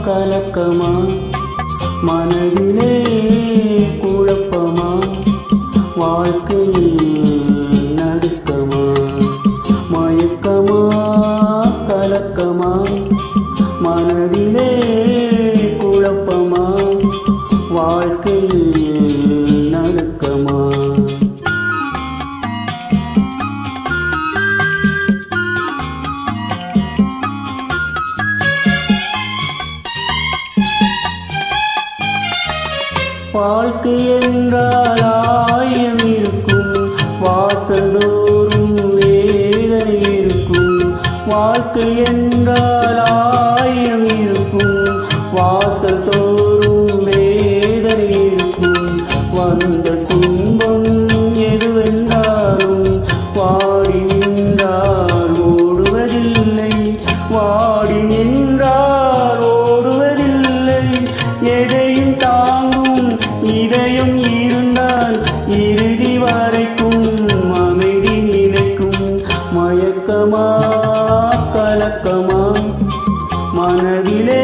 கலக்கமா மனதிலே குழப்பமா வாழ்க்கையில் நடுக்கமா மயக்கமா கலக்கமா மனதிலே குழப்பமா வாழ்க்கையில் நடுக்கமா வாழ்க்கை என்றால் ஆயிரம் இருக்கும் வாசதோறும் வேதனை இருக்கும் வாழ்க்கை என்றால் ஆயிரம் இருக்கும் வாசல் தோறும் வேதனை இருக்கும் வந்த துன்பம் எதுவென்றாலும் வாடி நின்றால் ஓடுவதில்லை வாடி நின்றால் ஓடுவதில்லை எதையும் தாங்கும் இதயம் இருந்தால் இறுதி வரைக்கும் அமைதி நிலைக்கும் மயக்கமா கலக்கமா மனதிலே